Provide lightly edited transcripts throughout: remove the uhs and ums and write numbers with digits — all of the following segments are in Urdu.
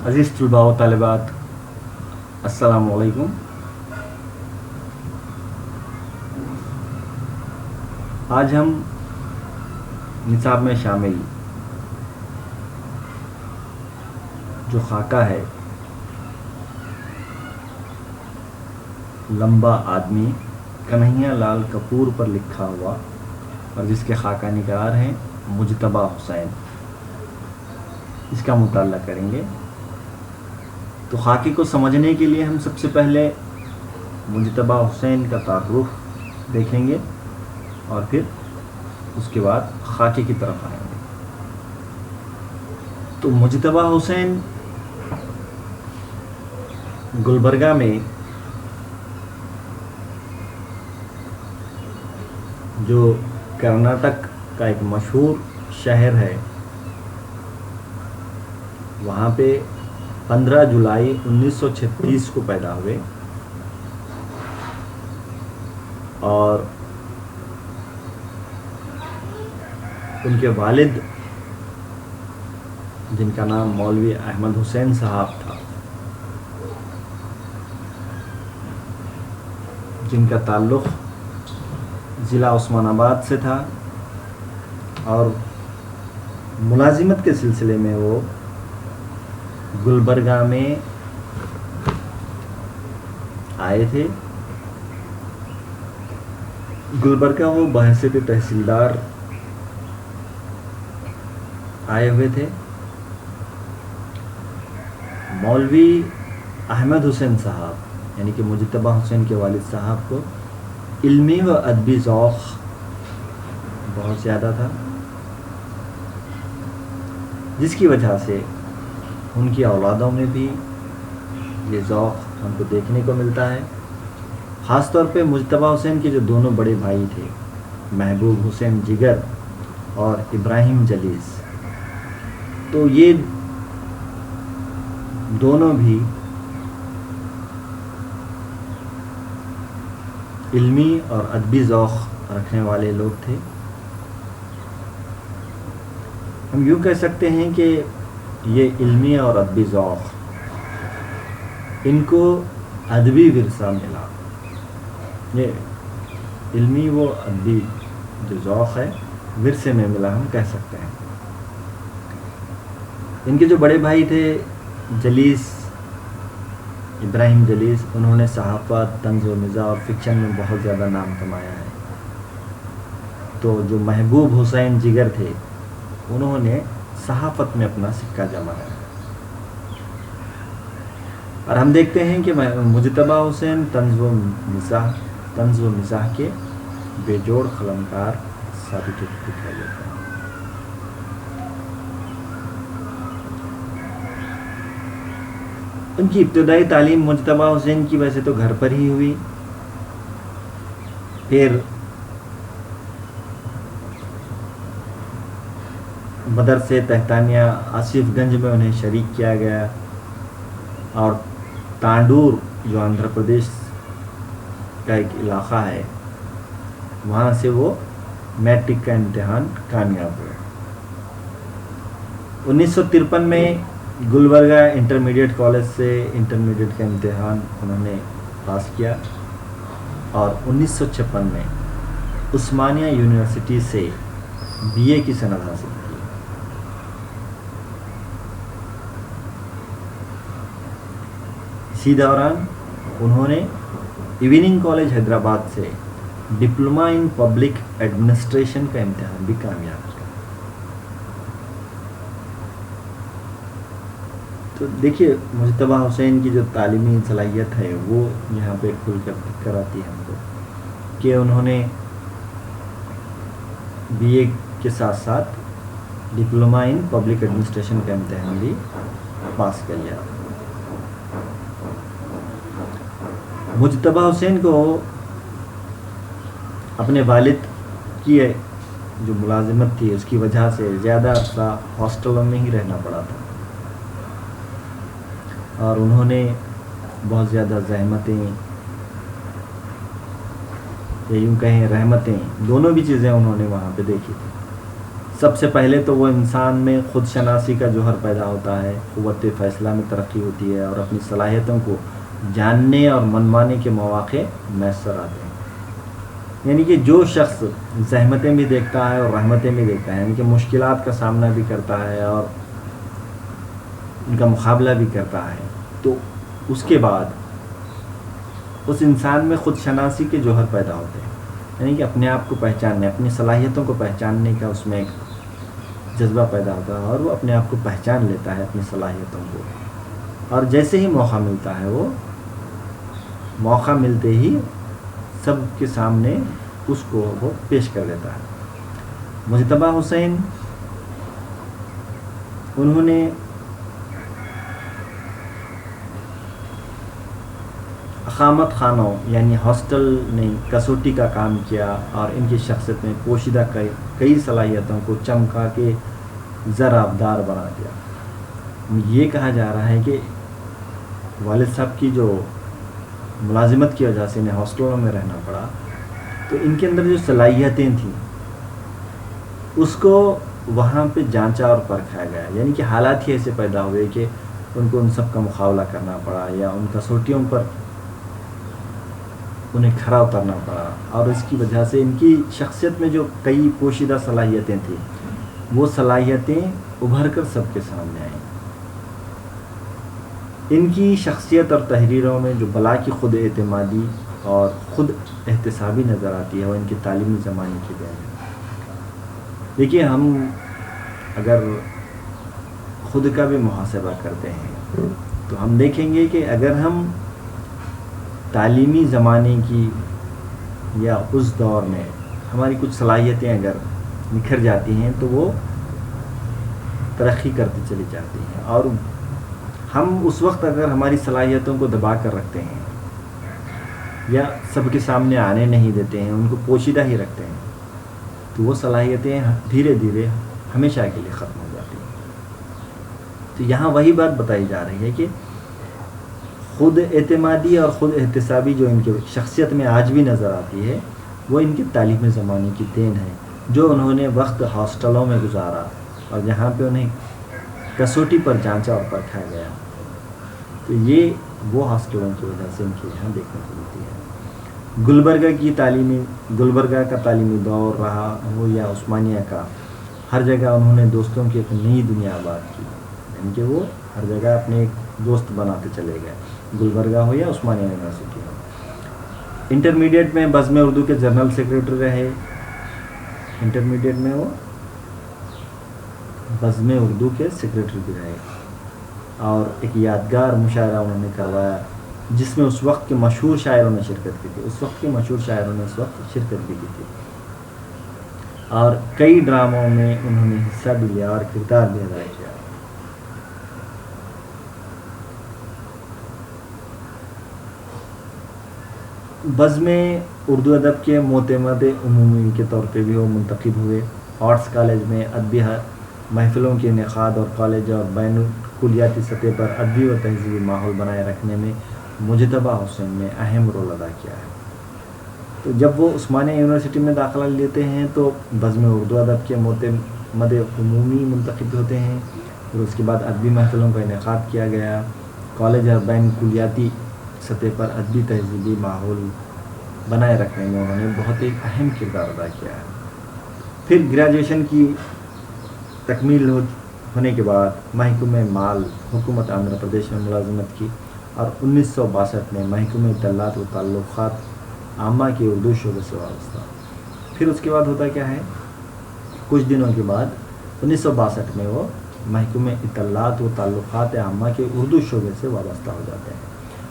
عزیز طلباء و طالبات، السلام علیکم۔ آج ہم نصاب میں شامل جو خاکہ ہے لمبا آدمی کنہیا لال کپور پر لکھا ہوا اور جس کے خاکہ نگار ہیں مجتبیٰ حسین، اس کا مطالعہ کریں گے۔ تو خاکے کو سمجھنے کے لیے ہم سب سے پہلے مجتبیٰ حسین کا تعارف دیکھیں گے اور پھر اس کے بعد خاکے کی طرف آئیں گے۔ تو مجتبیٰ حسین گلبرگہ میں جو کرناٹک کا ایک مشہور شہر ہے، وہاں پہ 15 جولائی 1936 کو پیدا ہوئے اور ان کے والد جن کا نام مولوی احمد حسین صاحب تھا، جن کا تعلق ضلع عثمان آباد سے تھا اور ملازمت کے سلسلے میں وہ گلبرگہ میں آئے تھے۔ گلبرگہ وہ بحیثیت تحصیلدار آئے ہوئے تھے۔ مولوی احمد حسین صاحب یعنی کہ مجتبیٰ حسین کے والد صاحب کو علمی و ادبی ذوق بہت زیادہ تھا، جس کی وجہ سے ان کی اولادوں میں بھی یہ ذوق ہم کو دیکھنے کو ملتا ہے۔ خاص طور پہ مجتبیٰ حسین کے جو دونوں بڑے بھائی تھے، محبوب حسین جگر اور ابراہیم جلیس، تو یہ دونوں بھی علمی اور ادبی ذوق رکھنے والے لوگ تھے۔ ہم یوں کہہ سکتے ہیں کہ یہ علمی اور ادبی ذوق ان کو ادبی ورثہ ملا، یہ علمی و ادبی جو ذوق ہے ورثے میں ملا، ہم کہہ سکتے ہیں۔ ان کے جو بڑے بھائی تھے جلیس، ابراہیم جلیس، انہوں نے صحافت، طنز و مزاح اور فکشن میں بہت زیادہ نام کمایا ہے۔ تو جو محبوب حسین جگر تھے، انہوں نے صحافت میں اپنا سکہ جمایا۔ اور ہم دیکھتے ہیں کہ مجتبیٰ حسین طنز و مزاح کے بے جوڑ قلمکار ثابت دکھائی دیتے ہیں۔ ان کی ابتدائی تعلیم مجتبیٰ حسین کی ویسے تو گھر پر ہی ہوئی، پھر مدرسے تحتانیہ آصف گنج میں انہیں شریک کیا گیا اور تانڈور جو آندھرا پردیش کا ایک علاقہ ہے، وہاں سے وہ میٹرک کا امتحان کامیاب ہوئے۔ 1953 میں گلبرگہ انٹرمیڈیٹ کالج سے انٹرمیڈیٹ کا امتحان انہوں نے پاس کیا اور 1956 میں عثمانیہ یونیورسٹی سے BA کی سند حاصل کی۔ اسی دوران انہوں نے ایوننگ کالج حیدرآباد سے ڈپلومہ ان پبلک ایڈمنسٹریشن کا امتحان بھی کامیاب کیا۔ تو دیکھیے مجتبیٰ حسین کی جو تعلیمی صلاحیت ہے وہ یہاں پہ کھل کر دکھ کر آتی ہے ہم کو، کہ انہوں نے BA کے ساتھ ساتھ ڈپلومہ ان پبلک ایڈمنسٹریشن کا امتحان بھی پاس کر لیا۔ مجتبیٰ حسین کو اپنے والد کی جو ملازمت تھی اس کی وجہ سے زیادہ عرصہ ہاسٹلوں میں ہی رہنا پڑا تھا اور انہوں نے بہت زیادہ زحمتیں یا یوں کہیں رحمتیں، دونوں بھی چیزیں انہوں نے وہاں پہ دیکھی تھی۔ سب سے پہلے تو وہ انسان میں خود شناسی کا جوہر پیدا ہوتا ہے، قوت فیصلہ میں ترقی ہوتی ہے، اور اپنی صلاحیتوں کو جاننے اور منوانے کے مواقع میسر آتے ہیں۔ یعنی کہ جو شخص زحمتیں بھی دیکھتا ہے اور رحمتیں بھی دیکھتا ہے، یعنی کہ مشکلات کا سامنا بھی کرتا ہے اور ان کا مقابلہ بھی کرتا ہے، تو اس کے بعد اس انسان میں خود شناسی کے جوہر پیدا ہوتے ہیں، یعنی کہ اپنے آپ کو پہچاننے، اپنی صلاحیتوں کو پہچاننے کا اس میں ایک جذبہ پیدا ہوتا ہے، اور وہ اپنے آپ کو پہچان لیتا ہے، اپنی صلاحیتوں کو، اور جیسے ہی موقع ملتا ہے، وہ موقع ملتے ہی سب کے سامنے اس کو وہ پیش کر دیتا ہے۔ مجتبیٰ حسین انہوں نے اقامت خانوں یعنی ہاسٹل نے کسوٹی کا کام کیا، اور ان کی شخصیت میں پوشیدہ کئی صلاحیتوں کو چمکا کے زرآبدار بنا دیا۔ یہ کہا جا رہا ہے کہ والد صاحب کی جو ملازمت کی وجہ سے انہیں ہاسٹلوں میں رہنا پڑا، تو ان کے اندر جو صلاحیتیں تھیں اس کو وہاں پہ جانچا اور پرکھا گیا، یعنی کہ حالات ہی ایسے پیدا ہوئے کہ ان کو ان سب کا مقابلہ کرنا پڑا، یا ان کسوٹیوں پر انہیں کھرا اترنا پڑا، اور اس کی وجہ سے ان کی شخصیت میں جو کئی پوشیدہ صلاحیتیں تھیں وہ صلاحیتیں ابھر کر سب کے سامنے آئیں۔ ان کی شخصیت اور تحریروں میں جو بلا کی خود اعتمادی اور خود احتسابی نظر آتی ہے، وہ ان کی تعلیمی زمانے کی دین ہے۔ دیکھیے، ہم اگر خود کا بھی محاسبہ کرتے ہیں تو ہم دیکھیں گے کہ اگر ہم تعلیمی زمانے کی یا اس دور میں ہماری کچھ صلاحیتیں اگر نکھر جاتی ہیں تو وہ ترقی کرتی چلی جاتی ہیں، اور ہم اس وقت اگر ہماری صلاحیتوں کو دبا کر رکھتے ہیں یا سب کے سامنے آنے نہیں دیتے ہیں، ان کو پوشیدہ ہی رکھتے ہیں، تو وہ صلاحیتیں دھیرے دھیرے ہمیشہ کے لیے ختم ہو جاتی ہیں۔ تو یہاں وہی بات بتائی جا رہی ہے کہ خود اعتمادی اور خود احتسابی جو ان کی شخصیت میں آج بھی نظر آتی ہے، وہ ان کے تعلیم زمانے کی دین ہے، جو انہوں نے وقت ہاسٹلوں میں گزارا اور جہاں پہ انہیں کسوٹی پر جانچا اور پرکھا گیا۔ تو یہ وہ ہاسٹلوں کی وجہ سے ان کے یہاں دیکھنے کو ملتی ہے۔ گلبرگہ کا تعلیمی دور رہا ہو یا عثمانیہ کا، ہر جگہ انہوں نے دوستوں کی ایک نئی دنیا آباد کی، یعنی کہ وہ ہر جگہ اپنے ایک دوست بناتے چلے گئے، گلبرگہ ہو یا عثمانیہ یونیورسٹی ہو۔ انٹرمیڈیٹ میں بزم اردو کے جنرل سیکریٹری رہے، انٹرمیڈیٹ میں وہ بزم اردو کے سیکریٹری بھی رہے، اور ایک یادگار مشاعرہ انہوں نے کروایا جس میں اس وقت کے مشہور شاعروں نے شرکت کی تھی، اس وقت کے مشہور شاعروں نے اس وقت شرکت بھی کی تھی، اور کئی ڈراموں میں انہوں نے حصہ بھی لیا اور کردار بھی ادا کیا۔ بزم اردو ادب کے معتمد عمومی کے طور پہ بھی وہ منتخب ہوئے۔ آرٹس کالج میں ادبی محفلوں کے انعقاد اور کالج اور بین الکلیاتی سطح پر ادبی و تہذیبی ماحول بنائے رکھنے میں مجتبیٰ حسین نے اہم رول ادا کیا ہے۔ تو جب وہ عثمانیہ یونیورسٹی میں داخلہ لیتے ہیں تو بزم اردو ادب کے معتمد عمومی منتخب ہوتے ہیں، پھر اس کے بعد ادبی محفلوں کا انعقاد کیا گیا، کالج اور بین الکلیاتی سطح پر ادبی تہذیبی ماحول بنائے رکھنے میں انہوں نے بہت ایک اہم کردار ادا کیا ہے۔ پھر گریجویشن کی تکمیل ہونے کے بعد محکمہ مال حکومت آندھرا پردیش میں ملازمت کی، اور 1962 میں محکمہ اطلاعات و تعلقات عامہ کے اردو شعبے سے وابستہ۔ پھر اس کے بعد ہوتا کیا ہے، کچھ دنوں کے بعد 1962 میں وہ محکمہ اطلاعات و تعلقات عامہ کے اردو شعبے سے وابستہ ہو جاتے ہیں،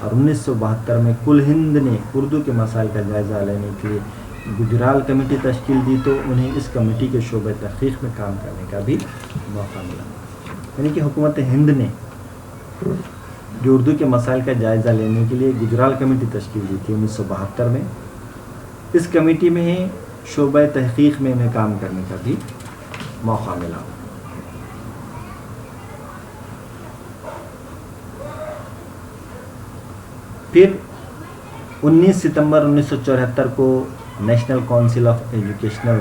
اور 1972 میں کل ہند نے اردو کے مسائل کا جائزہ لینے کے لیے گجرال کمیٹی تشکیل دی، تو انہیں اس کمیٹی کے شعبہ تحقیق میں کام کرنے کا بھی موقع ملا۔ یعنی کہ حکومت ہند نے جو اردو کے مسائل کا جائزہ لینے کے لیے گجرال کمیٹی تشکیل دی تھی 1972 میں، اس کمیٹی میں شعبہ تحقیق میں انہیں کام کرنے کا بھی موقع ملا۔ پھر 19 ستمبر 1974 کو نیشنل کونسل آف ایجوکیشنل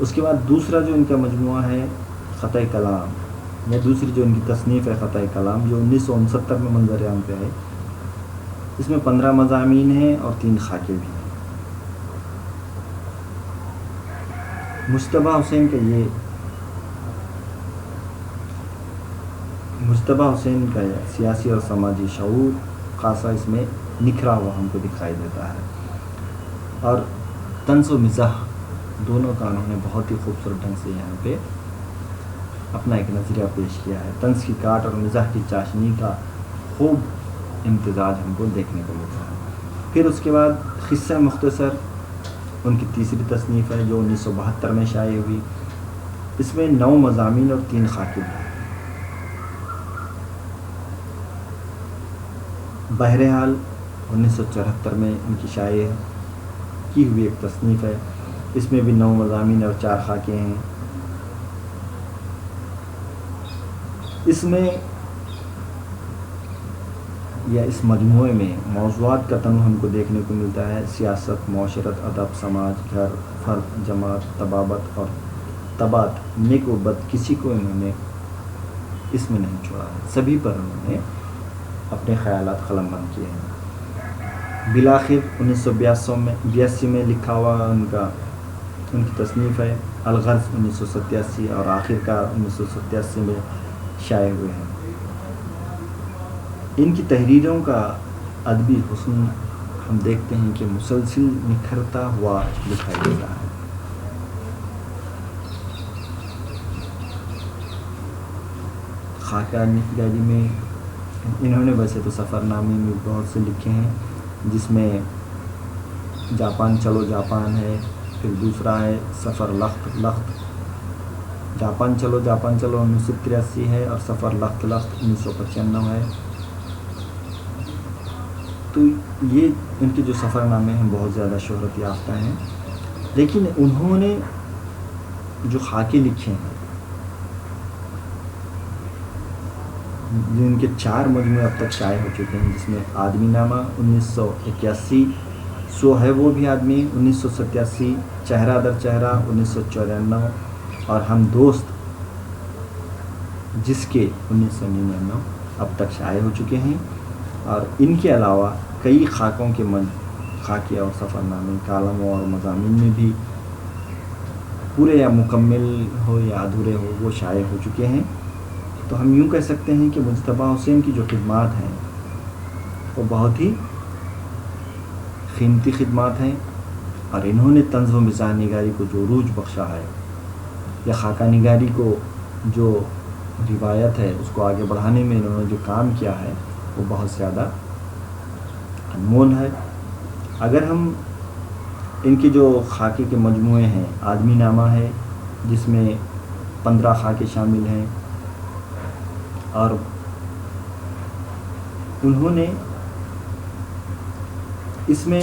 اس کے بعد دوسرا جو ان کا مجموعہ ہے خط کلام، یا دوسری جو ان کی تصنیف ہے خط کلام، جو 1969 میں منظر عام پہ ہے، اس میں 15 مضامین ہیں اور 3 خاکے بھی ہیں۔ مجتبیٰ حسین کا مجتبیٰ حسین کا سیاسی اور سماجی شعور خاصا اس میں نکھرا ہوا ہم کو دکھائی دیتا ہے، اور طنز و مزاح دونوں کا انہوں نے بہت ہی خوبصورت ڈھنگ سے یہاں پہ اپنا ایک نظریہ پیش کیا ہے۔ طنز کی کاٹ اور مزاح کی چاشنی کا خوب امتزاج ہم کو دیکھنے کو ملتا ہے۔ پھر اس کے بعد قصہ مختصر ان کی تیسری تصنیف ہے جو 1972 میں شائع ہوئی، اس میں 9 مضامین اور 3 خاکے ہیں۔ بہرحال 1974 میں ان کی شائع کی ہوئی ایک تصنیف ہے، اس میں بھی 9 مضامین اور 4 خاکے ہیں۔ اس میں یا اس مجموعے میں موضوعات کا تنوع ہم کو دیکھنے کو ملتا ہے، سیاست، معاشرت، ادب، سماج، گھر، فرد، جماعت، طبابت اور طباعت، نیک و بد، کسی کو انہوں نے اس میں نہیں چھوڑا ہے، سبھی پر انہوں نے اپنے خیالات قلم بند کیے ہیں۔ بالآخر 1982 میں لکھا ہوا ان کی تصنیف ہے الغرض 1987، اور آخرکار 1987 میں شائع ہوئے ہیں۔ ان کی تحریروں کا ادبی حسن ہم دیکھتے ہیں کہ مسلسل نکھرتا ہوا دکھائی دیتا ہے۔ خاکہ نگاری میں انہوں نے ویسے تو سفر نامے میں بہت سے لکھے ہیں، جس میں جاپان چلو جاپان ہے، پھر دوسرا ہے سفر لخت لخت، جاپان چلو 1983 ہے، اور سفر لخت لخت 1995 ہے۔ تو یہ ان کے جو سفر نامے ہیں بہت زیادہ شہرت یافتہ ہیں، لیکن انہوں نے جو خاکے لکھے ہیں، جن کے 4 مجموعے اب تک شائع ہو چکے ہیں، جس میں آدمی نامہ 1981، سو ہے وہ بھی آدمی 1987، چہرہ در چہرہ 1994، اور ہم دوست جس کے 1999 اب تک شائع ہو چکے ہیں۔ اور ان کے علاوہ کئی خاکوں کے خاکے اور سفر نامے، کالموں اور مضامین میں بھی پورے یا مکمل ہو یا ادھورے ہو وہ شائع ہو چکے ہیں۔ تو ہم یوں کہہ سکتے ہیں کہ مجتبیٰ حسین کی جو خدمات ہیں وہ بہت ہی قیمتی خدمات ہیں، اور انہوں نے طنز و مزاح نگاری کو جو عروج بخشا ہے، یا خاکہ نگاری کو جو روایت ہے اس کو آگے بڑھانے میں انہوں نے جو کام کیا ہے وہ بہت زیادہ انمول ہے۔ اگر ہم ان کے جو خاکے کے مجموعے ہیں، آدمی نامہ ہے جس میں 15 خاکے شامل ہیں، اور انہوں نے اس میں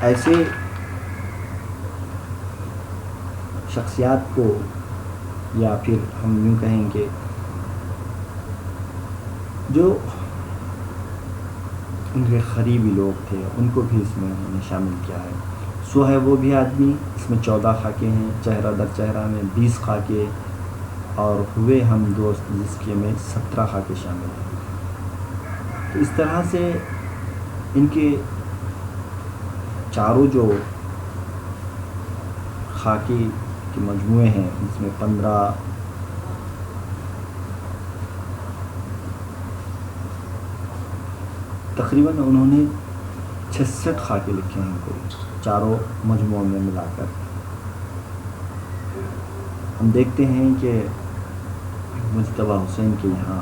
ایسے شخصیات کو، یا پھر ہم یوں کہیں کہ جو ان کے قریبی لوگ تھے ان کو بھی اس میں انہوں نے شامل کیا ہے۔ سو ہے وہ بھی آدمی، اس میں 14 خاکے ہیں، چہرہ در چہرہ میں 20 خاکے، اور ہوئے ہم دوست جس کے میں 17 خاکے شامل ہیں۔ تو اس طرح سے ان کے چاروں جو خاکے کے مجموعے ہیں، جس میں 15 تقریباً انہوں نے 66 خاکے لکھے ہیں کوئی چاروں مجموعوں میں ملا کر۔ ہم دیکھتے ہیں کہ مجتبیٰ حسین کے یہاں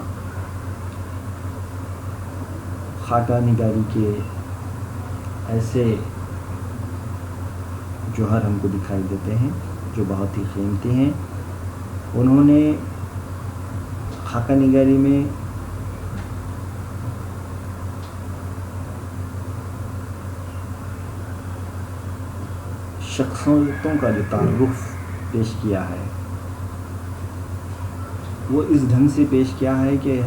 خاکہ نگاری کے ایسے جوہر ہم کو دکھائی دیتے ہیں جو بہت ہی قیمتی ہیں۔ انہوں نے خاکہ نگاری میں شخصیتوں کا جو تعارف پیش کیا ہے وہ اس ڈھنگ سے پیش کیا ہے کہ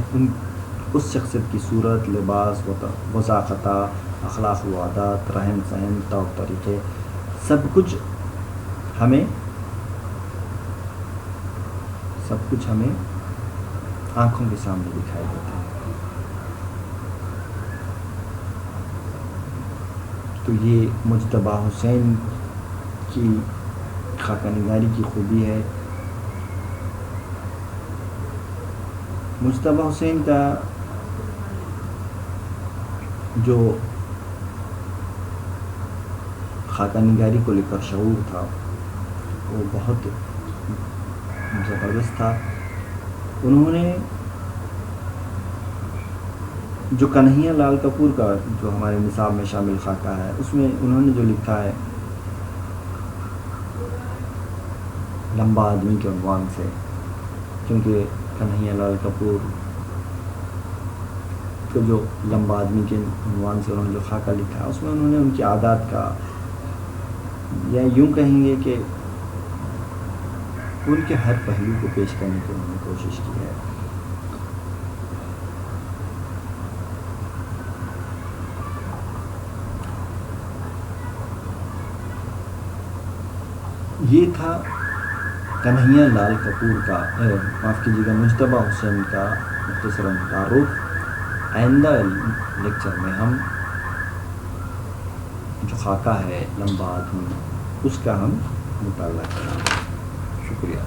اس شخصیت کی صورت، لباس، وضاقتہ، اخلاق و عادات، رہن سہن، طور طریقے سب کچھ ہمیں آنکھوں کے سامنے دکھائی دیتا ہے. تو یہ مجتبیٰ حسین کی خاکہ نگاری کی خوبی ہے. مجتبیٰ حسین کا جو خاکہ نگاری کو لے کر شعور تھا وہ بہت زبردست تھا. انہوں نے جو کنہیا لال کپور کا جو ہمارے نصاب میں شامل خاکہ ہے اس میں انہوں نے جو لکھا ہے لمبا آدمی کے عنوان سے، کیونکہ کنہیا لال کپور کو جو لمبا آدمی کے عنوان سے انہوں نے جو خاکہ لکھا ہے اس میں انہوں نے ان کی عادات کا، یا یوں کہیں گے کہ ان کے ہر پہلو کو پیش کرنے کی انہوں نے کوشش کی ہے. یہ تھا کنہیا لال کپور کا معاف کیجیے گا مجتبیٰ حسین کا مختصراً تعارف. آئندہ لیکچر میں ہم جو خاکہ ہے لمبا آدمی اس کا ہم مطالعہ کریں گے. شکریہ.